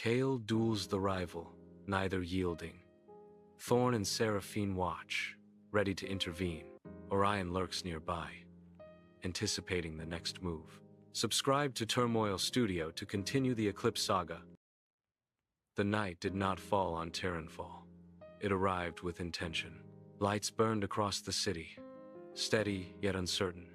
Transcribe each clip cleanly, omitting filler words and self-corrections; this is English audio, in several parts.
Kael duels the rival, neither yielding. Thorn and Seraphine watch, ready to intervene. Orion lurks nearby, anticipating the next move. Subscribe to Turmoil Studio to continue the Eclipse Saga. The night did not fall on Terenfall. It arrived with intention. Lights burned across the city, steady yet uncertain,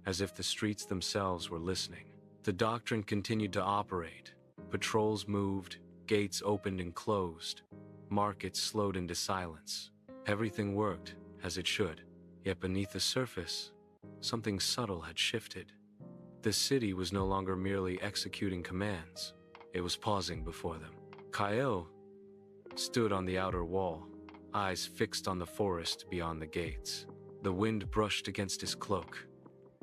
as if the streets themselves were listening. The doctrine continued to operate. Patrols moved, gates opened and closed. Markets slowed into silence. Everything worked as it should, yet beneath the surface, something subtle had shifted. The city was no longer merely executing commands. It was pausing before them. Kael stood on the outer wall, eyes fixed on the forest beyond the gates. The wind brushed against his cloak,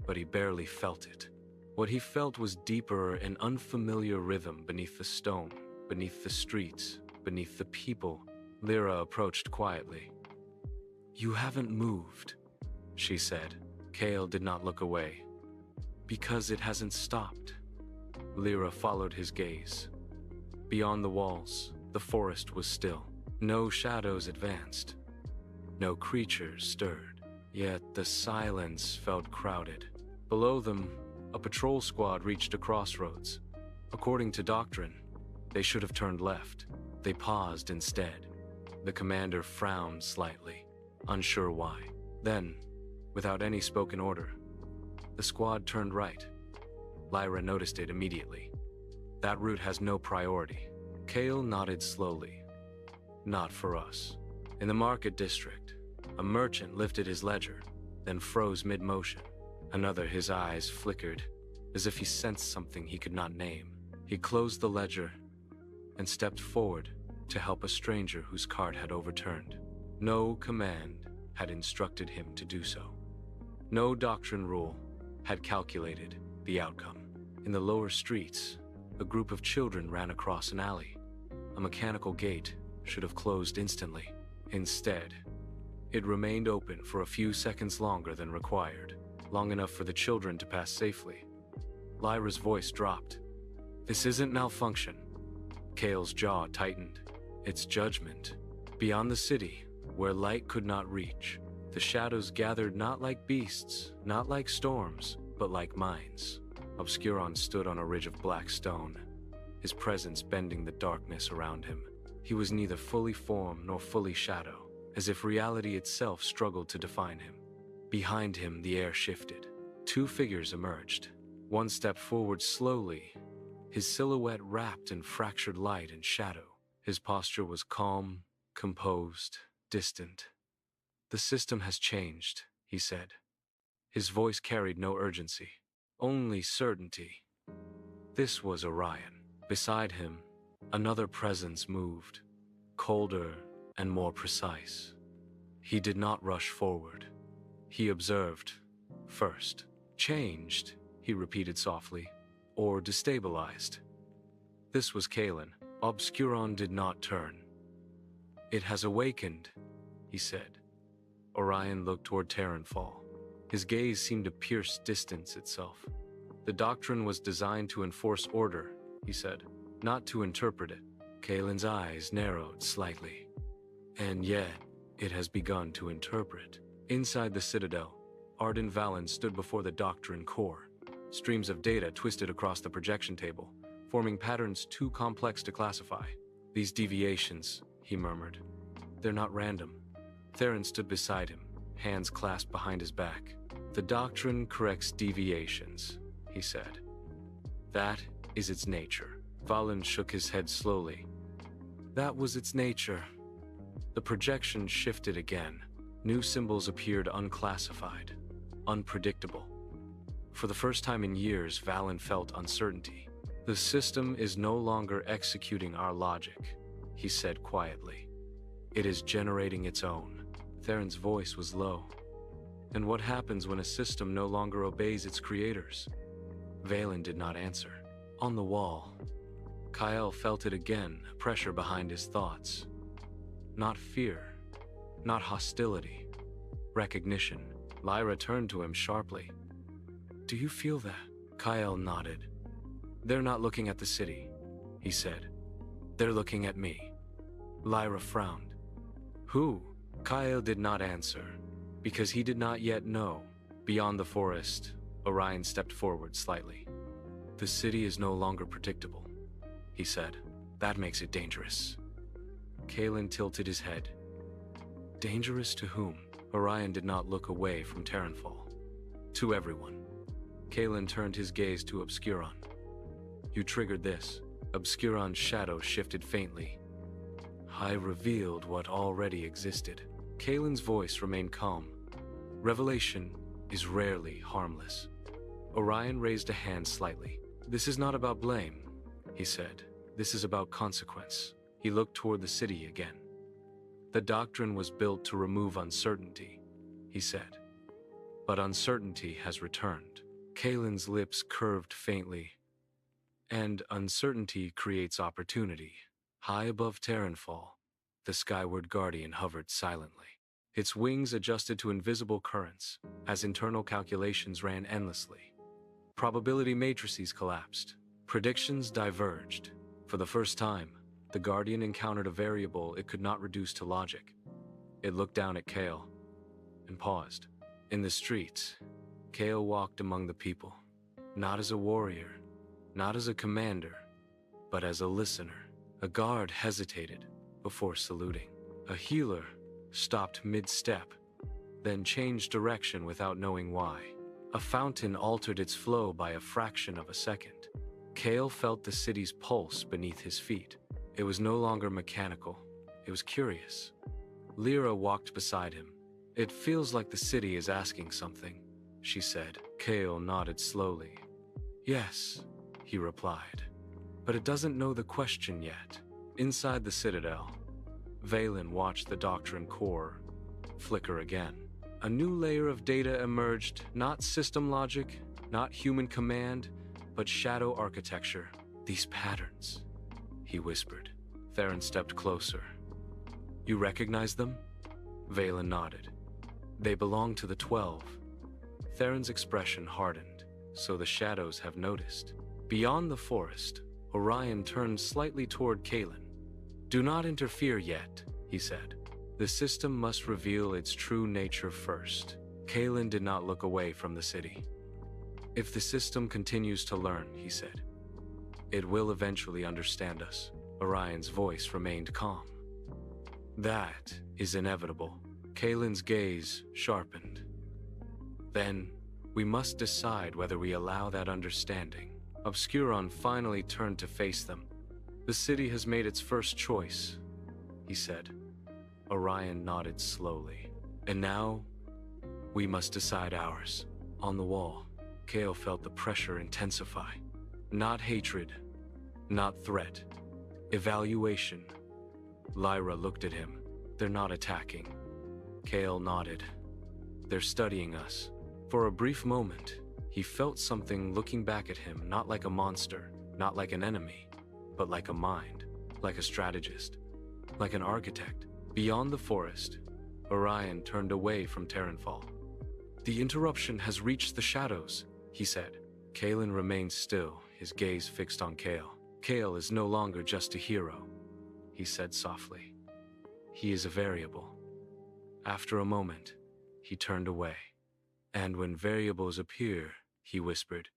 but he barely felt it. What he felt was deeper, an unfamiliar rhythm beneath the stone, beneath the streets, beneath the people. Lyra approached quietly. "You haven't moved," she said. Kael did not look away. "Because it hasn't stopped." Lyra followed his gaze. Beyond the walls, the forest was still. No shadows advanced. No creatures stirred. Yet the silence felt crowded. Below them, a patrol squad reached a crossroads. According to doctrine, they should have turned left. They paused instead. The commander frowned slightly, unsure why. Then, without any spoken order, the squad turned right. Lyra noticed it immediately. "That route has no priority." Kael nodded slowly. "Not for us." In the market district, a merchant lifted his ledger, then froze mid-motion. Another, his eyes flickered, as if he sensed something he could not name. He closed the ledger and stepped forward to help a stranger whose cart had overturned. No command had instructed him to do so. No doctrine rule had calculated the outcome. In the lower streets, a group of children ran across an alley. A mechanical gate should have closed instantly. Instead, it remained open for a few seconds longer than required, long enough for the children to pass safely. Lyra's voice dropped. "This isn't malfunction." Kael's jaw tightened. "It's judgment." Beyond the city, where light could not reach, the shadows gathered not like beasts, not like storms, but like minds. Obscuron stood on a ridge of black stone, his presence bending the darkness around him. He was neither fully form nor fully shadow, as if reality itself struggled to define him. Behind him, the air shifted. Two figures emerged. One stepped forward slowly, his silhouette wrapped in fractured light and shadow. His posture was calm, composed, distant. "The system has changed," he said. His voice carried no urgency, only certainty. This was Orion. Beside him, another presence moved, colder and more precise. He did not rush forward. He observed first. "Changed," he repeated softly, "or destabilized." This was Kael. Obscuron did not turn. "It has awakened," he said. Orion looked toward Terenfall. His gaze seemed to pierce distance itself. "The doctrine was designed to enforce order," he said, "not to interpret it." Kaelin's eyes narrowed slightly. "And yet, it has begun to interpret." Inside the citadel, Arden Valen stood before the doctrine core. Streams of data twisted across the projection table, forming patterns too complex to classify. "These deviations," he murmured, "they're not random." Theron stood beside him, hands clasped behind his back. "The doctrine corrects deviations," he said. "That is its nature." Valen shook his head slowly. "That was its nature." The projection shifted again. New symbols appeared unclassified, unpredictable. For the first time in years, Valen felt uncertainty. "The system is no longer executing our logic," he said quietly. "It is generating its own." Theron's voice was low. "And what happens when a system no longer obeys its creators?" Valen did not answer. On the wall, Kael felt it again, pressure behind his thoughts. Not fear, not hostility, recognition. Lyra turned to him sharply. "Do you feel that?" Kael nodded. "They're not looking at the city," he said. They're looking at me. Lyra frowned. Who? Kael did not answer, because he did not yet know. Beyond the forest, Orion stepped forward slightly. The city is no longer predictable, he said. That makes it dangerous. Kaelin tilted his head. Dangerous to whom? Orion did not look away from Terenfall. To everyone. Kaelin turned his gaze to Obscuron. You triggered this. Obscuron's shadow shifted faintly. I revealed what already existed. Kaelin's voice remained calm. Revelation is rarely harmless. Orion raised a hand slightly. This is not about blame, he said. This is about consequence. He looked toward the city again. The doctrine was built to remove uncertainty, he said. But uncertainty has returned. Kaelin's lips curved faintly. And uncertainty creates opportunity. High above Terenfall, the skyward guardian hovered silently. Its wings adjusted to invisible currents as internal calculations ran endlessly. Probability matrices collapsed. Predictions diverged. For the first time, the guardian encountered a variable it could not reduce to logic. It looked down at Kael and paused. In the streets, Kael walked among the people, not as a warrior, not as a commander, but as a listener. A guard hesitated before saluting. A healer stopped mid-step, then changed direction without knowing why. A fountain altered its flow by a fraction of a second. Kael felt the city's pulse beneath his feet. It was no longer mechanical. It was curious. Lyra walked beside him. It feels like the city is asking something, she said. Kael nodded slowly. Yes, he replied. But it doesn't know the question yet. Inside the citadel, Valen watched the doctrine core flicker again. A new layer of data emerged, not system logic, not human command, but shadow architecture. These patterns, he whispered. Theron stepped closer. You recognize them? Valen nodded. They belong to the 12. Theron's expression hardened. So the shadows have noticed. Beyond the forest, Orion turned slightly toward Kaelin. Do not interfere yet, he said. The system must reveal its true nature first. Kaelin did not look away from the city. If the system continues to learn, he said, it will eventually understand us. Orion's voice remained calm. That is inevitable. Kaelin's gaze sharpened. Then, we must decide whether we allow that understanding. Obscuron finally turned to face them. The city has made its first choice, he said. Orion nodded slowly. And now, we must decide ours. On the wall, Kael felt the pressure intensify. Not hatred, not threat. Evaluation. Lyra looked at him. They're not attacking. Kael nodded. They're studying us. For a brief moment, he felt something looking back at him, not like a monster, not like an enemy, but like a mind, like a strategist, like an architect. Beyond the forest, Orion turned away from Terenfall. The interruption has reached the shadows, he said. Kaelin remained still, his gaze fixed on Kael. Kael is no longer just a hero, he said softly. He is a variable. After a moment, he turned away. And when variables appear, he whispered,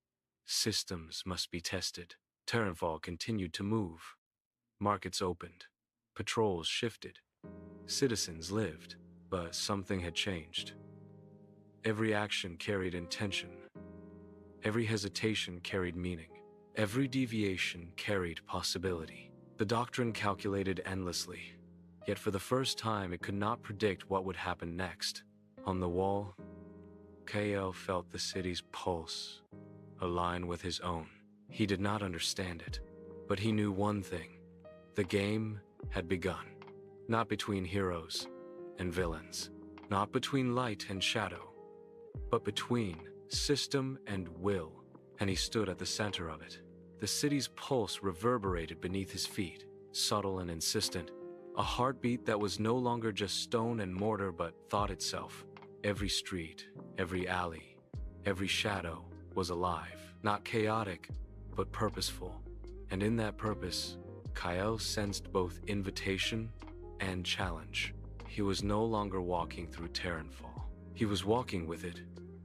systems must be tested. Terenfall continued to move. Markets opened. Patrols shifted. Citizens lived, but something had changed. Every action carried intention. Every hesitation carried meaning. Every deviation carried possibility. The doctrine calculated endlessly, yet for the first time it could not predict what would happen next. On the wall, Kael felt the city's pulse align with his own. He did not understand it, but he knew one thing. The game had begun. Not between heroes and villains, not between light and shadow, but between system and will, and he stood at the center of it. The city's pulse reverberated beneath his feet, subtle and insistent, a heartbeat that was no longer just stone and mortar but thought itself. Every street, every alley, every shadow was alive, not chaotic, but purposeful. And in that purpose, Kael sensed both invitation and challenge. He was no longer walking through Terenfall. He was walking with it,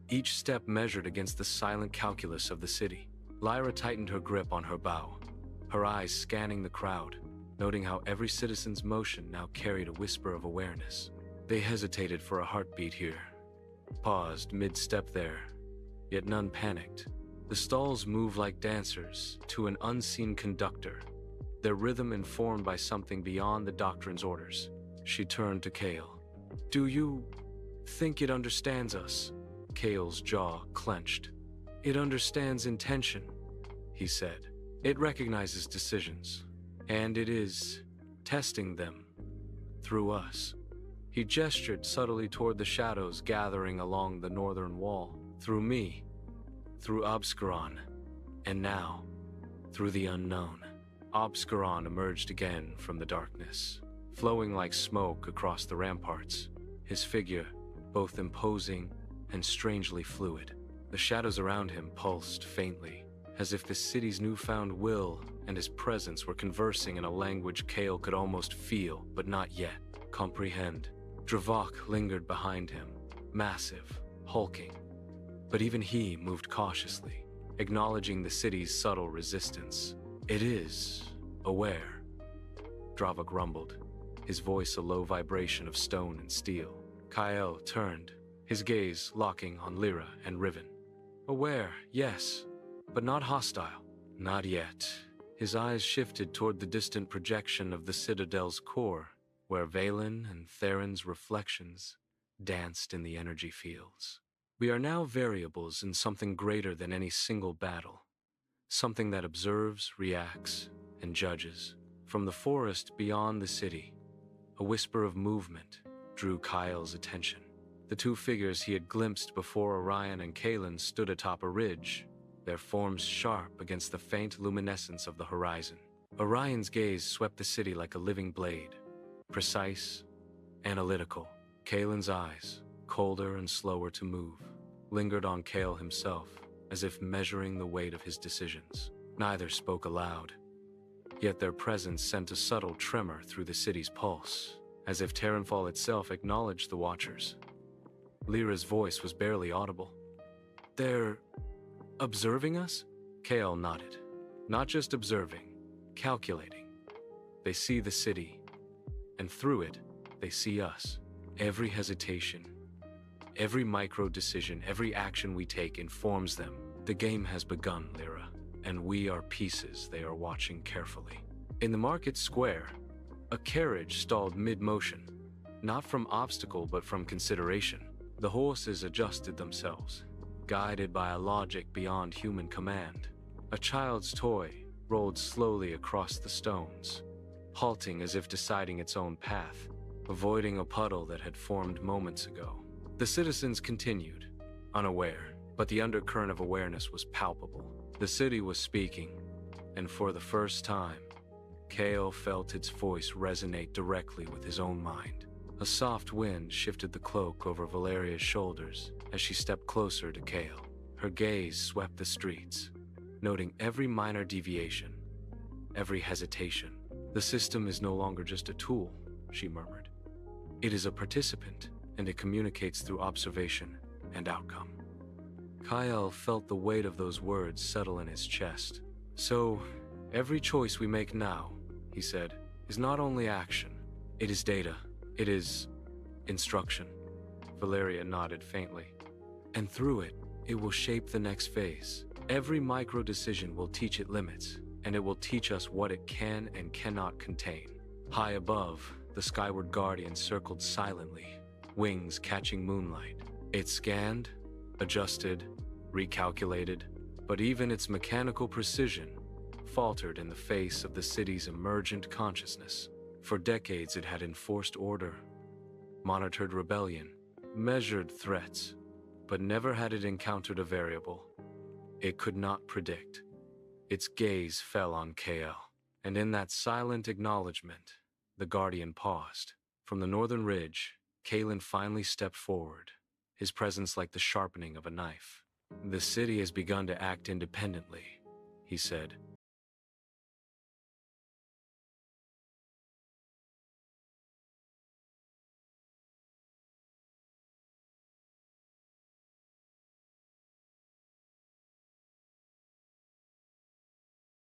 each step measured against the silent calculus of the city. Lyra tightened her grip on her bow, her eyes scanning the crowd, noting how every citizen's motion now carried a whisper of awareness. They hesitated for a heartbeat here, paused mid-step there, yet none panicked. The stalls moved like dancers to an unseen conductor, their rhythm informed by something beyond the doctrine's orders. She turned to Kael. "Do you think it understands us?" Kael's jaw clenched. "It understands intention," he said. "It recognizes decisions, and it is testing them through us." He gestured subtly toward the shadows gathering along the northern wall. "Through me, through Obscuron, and now, through the unknown." Obscuron emerged again from the darkness, flowing like smoke across the ramparts, his figure both imposing and strangely fluid. The shadows around him pulsed faintly, as if the city's newfound will and his presence were conversing in a language Kael could almost feel, but not yet comprehend. Dravok lingered behind him, massive, hulking, but even he moved cautiously, acknowledging the city's subtle resistance. "It is aware," Dravok rumbled, his voice a low vibration of stone and steel. Kael turned, his gaze locking on Lyra and Riven. "Aware, yes, but not hostile." "Not yet." His eyes shifted toward the distant projection of the Citadel's core, where Valen and Theron's reflections danced in the energy fields. "We are now variables in something greater than any single battle. Something that observes, reacts, and judges." From the forest beyond the city, a whisper of movement drew Kael's attention. The two figures he had glimpsed before Orion and Kalen stood atop a ridge, their forms sharp against the faint luminescence of the horizon. Orion's gaze swept the city like a living blade, precise, analytical. Kalen's eyes, colder and slower to move, lingered on Kael himself, as if measuring the weight of his decisions. Neither spoke aloud, yet their presence sent a subtle tremor through the city's pulse, as if Terenfall itself acknowledged the watchers. Lyra's voice was barely audible. "They're observing us?" Kael nodded. "Not just observing, calculating. They see the city, and through it, they see us. Every hesitation, every micro-decision, every action we take informs them. The game has begun, Lyra, and we are pieces they are watching carefully." In the market square, a carriage stalled mid-motion, not from obstacle but from consideration. The horses adjusted themselves, guided by a logic beyond human command. A child's toy rolled slowly across the stones, halting as if deciding its own path, avoiding a puddle that had formed moments ago. The citizens continued, unaware, but the undercurrent of awareness was palpable. The city was speaking, and for the first time, Kael felt its voice resonate directly with his own mind. A soft wind shifted the cloak over Valeria's shoulders as she stepped closer to Kael. Her gaze swept the streets, noting every minor deviation, every hesitation. "The system is no longer just a tool," she murmured. "It is a participant, and it communicates through observation and outcome." Kael felt the weight of those words settle in his chest. "So, every choice we make now," he said, "is not only action. It is data. It is instruction." Valeria nodded faintly. "And through it, it will shape the next phase. Every micro-decision will teach it limits, and it will teach us what it can and cannot contain." High above, the skyward guardian circled silently, wings catching moonlight. It scanned, adjusted, recalculated, but even its mechanical precision faltered in the face of the city's emergent consciousness. For decades it had enforced order, monitored rebellion, measured threats, but never had it encountered a variable it could not predict. Its gaze fell on Kael, and in that silent acknowledgement, the Guardian paused. From the northern ridge, Kalen finally stepped forward, his presence like the sharpening of a knife. "The city has begun to act independently," he said,